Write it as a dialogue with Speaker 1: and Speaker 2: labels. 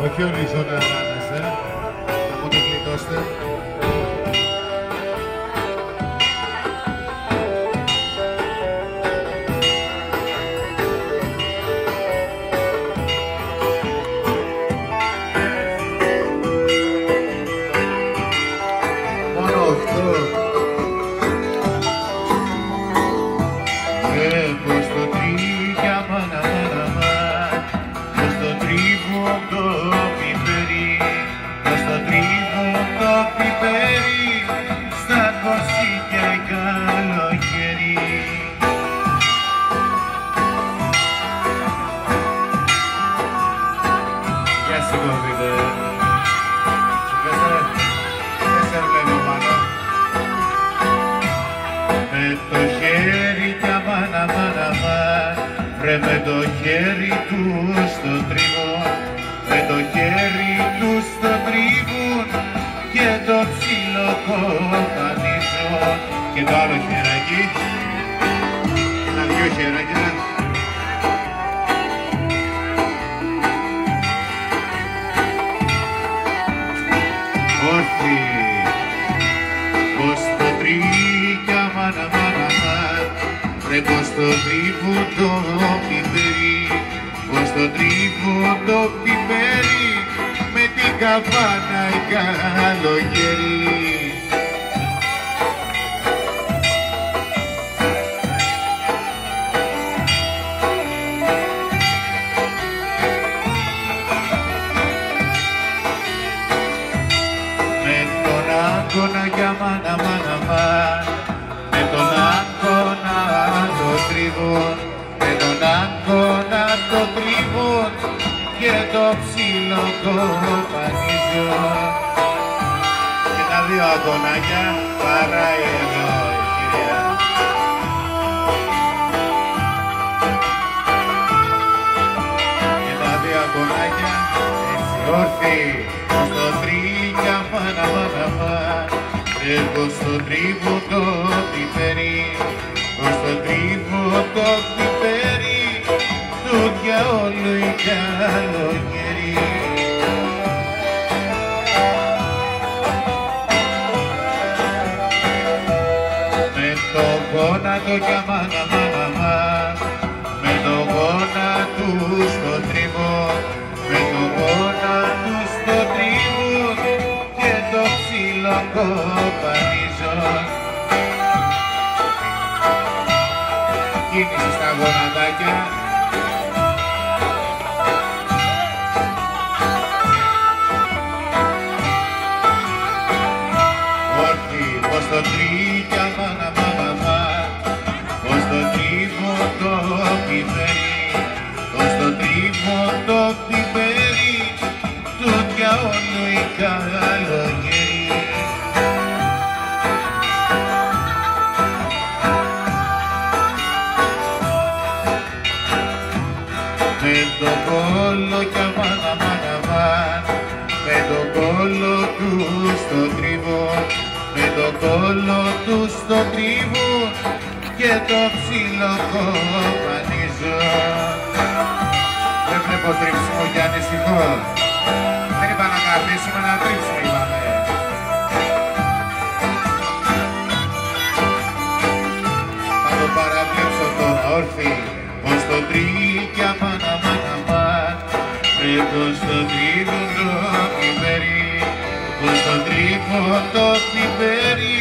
Speaker 1: Όχι όλη η ζώνη ανάμεσα, να μου το κλειτώστε. Μόνο 8. Πως το τρίγια μάνα μάνα μάνα, πως το τρίβω το πιπέρι, πως το τρίβω το πιπέρι, στα κοσίκια καλοκαίρι. Γεια σου κόβιδε. Δεν σε βλέπω πάνω. Με το χέρι κι αμάνα μάνα μάνα, βρε με το χέρι του στο τρίβον, με το χέρι του στο τρίβον και το ψήλο κοπανίζουν. Και το άλλο χεράκι, ένα δυο χεράκια. Όρθι, πως το τρίγια μάνα μάνα μάνα, ρε πως το τρίβω το πιπέρι, πως το τρίβω το πιπέρι, με την καβάνα η καλοκαίρι. Με τον άγκωνα για μάνα μάνα μάνα, με τον άγκωνα το τρίβον, με τον άγκωνα το τρίβον και το ψήλο κοπανίζουν. Και τα δύο αγκωνάκια παράει εδώ η κυρία. Και τα δύο αγκωνάκια έτσι όρθιοι, στο τρίγια μάνα μάνα μάνα, πως το τρίβω το πιπέρι, πως το τρίβω το πιπέρι, του διαόλου η καλοκαίρι. Με το γόνατο κι αμάνα μάνα μάνα, με το γόνατο στο τρίβω, με το γόνατο στο τρίβω και το ψήλο κοπανίζω. Κίνηση στα γονατάκια. Όρθι, πως το τρίγια μάνα μάνα μάνα, πως το τρίβω το πιπέρι, πως το τρίβω το πιπέρι, του διαόλου η καλοκαίρι. Με το κόλλο κι αμάνα μάνα μάνα, με το κόλλο του στο τρίβο, με το κόλλο του στο τρίβο και το ψήλο κοπανίζω. Δεν βλέπω τρίψιμο κι ανησυχώ. Δεν είπα να καθίσουμε, να τρίψουμε είπαμε. Θα το παραβλέψω τώρα όρθι, πως το τρίγια μάνα μάνα μάνα, ρε πως το τρίβω το πιπέρι, πως το τρίβω το πιπέρι,